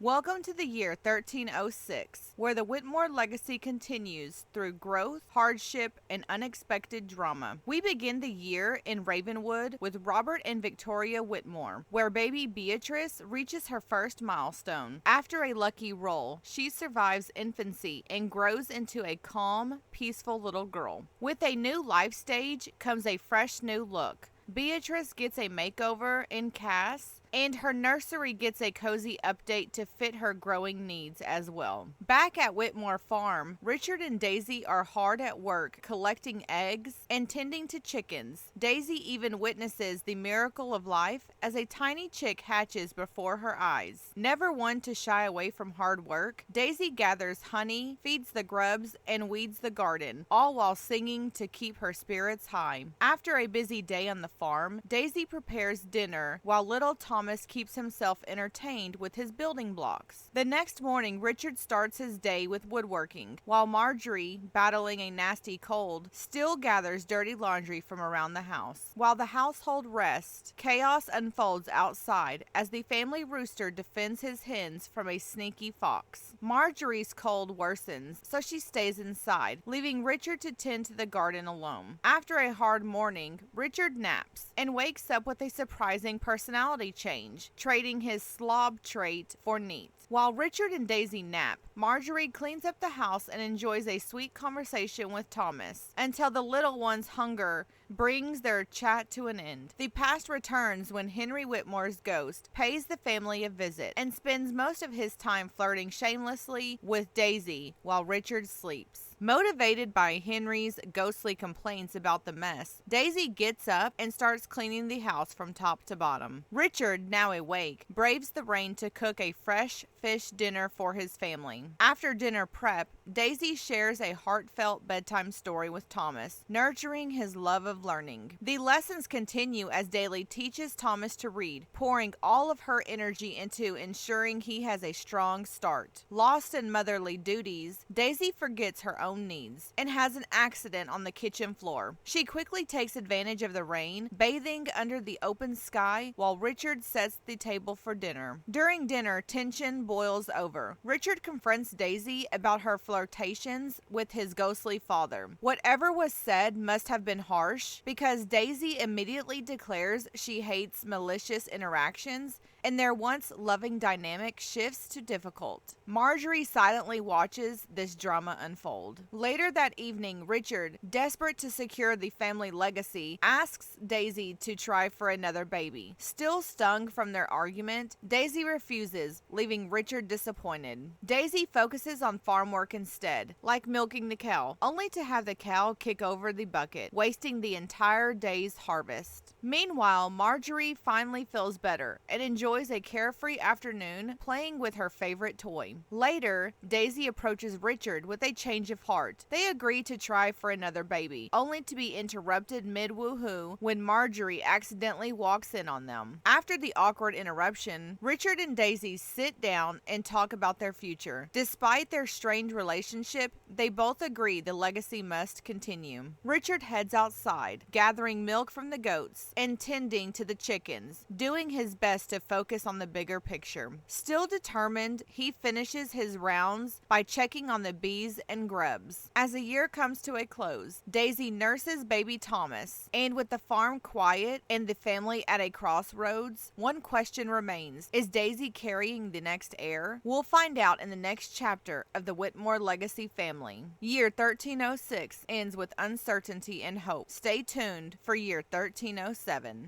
Welcome to the year 1306, where the Whitmore legacy continues through growth, hardship, and unexpected drama. We begin the year in Ravenwood with Robert and Victoria Whitmore, where baby Beatrice reaches her first milestone. After a lucky roll, she survives infancy and grows into a calm, peaceful little girl. With a new life stage comes a fresh new look. Beatrice gets a makeover in Cass, and her nursery gets a cozy update to fit her growing needs as well. Back at Whitmore Farm, Richard and Daisy are hard at work collecting eggs and tending to chickens. Daisy even witnesses the miracle of life as a tiny chick hatches before her eyes. Never one to shy away from hard work, Daisy gathers honey, feeds the grubs, and weeds the garden, all while singing to keep her spirits high. After a busy day on the farm, Daisy prepares dinner while little Thomas keeps himself entertained with his building blocks. The next morning, Richard starts his day with woodworking, while Marjorie, battling a nasty cold, still gathers dirty laundry from around the house. While the household rests, chaos unfolds outside as the family rooster defends his hens from a sneaky fox. Marjorie's cold worsens, so she stays inside, leaving Richard to tend to the garden alone. After a hard morning, Richard naps and wakes up with a surprising personality change, trading his slob trait for neat. While Richard and Daisy nap, Marjorie cleans up the house and enjoys a sweet conversation with Thomas until the little one's hunger brings their chat to an end. The past returns when Henry Whitmore's ghost pays the family a visit and spends most of his time flirting shamelessly with Daisy while Richard sleeps. Motivated by Henry's ghostly complaints about the mess, Daisy gets up and starts cleaning the house from top to bottom. Richard, now awake, braves the rain to cook a fresh fish dinner for his family. After dinner prep, Daisy shares a heartfelt bedtime story with Thomas, nurturing his love of learning. The lessons continue as Daisy teaches Thomas to read, pouring all of her energy into ensuring he has a strong start. Lost in motherly duties, Daisy forgets her own needs and has an accident on the kitchen floor. She quickly takes advantage of the rain, bathing under the open sky while Richard sets the table for dinner. During dinner, tension boils over. Richard confronts Daisy about her flirtations with his ghostly father. Whatever was said must have been harsh because Daisy immediately declares she hates malicious interactions and their once loving dynamic shifts to difficult. Marjorie silently watches this drama unfold. Later that evening, Richard, desperate to secure the family legacy, asks Daisy to try for another baby. Still stung from their argument, Daisy refuses, leaving Richard disappointed. Daisy focuses on farm work instead, like milking the cow, only to have the cow kick over the bucket, wasting the entire day's harvest. Meanwhile, Marjorie finally feels better and enjoys a carefree afternoon playing with her favorite toy. Later, Daisy approaches Richard with a change of heart. They agree to try for another baby, only to be interrupted mid-woohoo when Marjorie accidentally walks in on them. After the awkward interruption, Richard and Daisy sit down and talk about their future. Despite their strained relationship, they both agree the legacy must continue. Richard heads outside, gathering milk from the goats and tending to the chickens, doing his best to focus on the bigger picture. Still determined, he finishes his rounds by checking on the bees and grubs. As the year comes to a close, Daisy nurses baby Thomas, and with the farm quiet and the family at a crossroads, one question remains: is Daisy carrying the next heir? We'll find out in the next chapter of the Whitmore legacy family. Year 1306 ends with uncertainty and hope. Stay tuned for year 1307.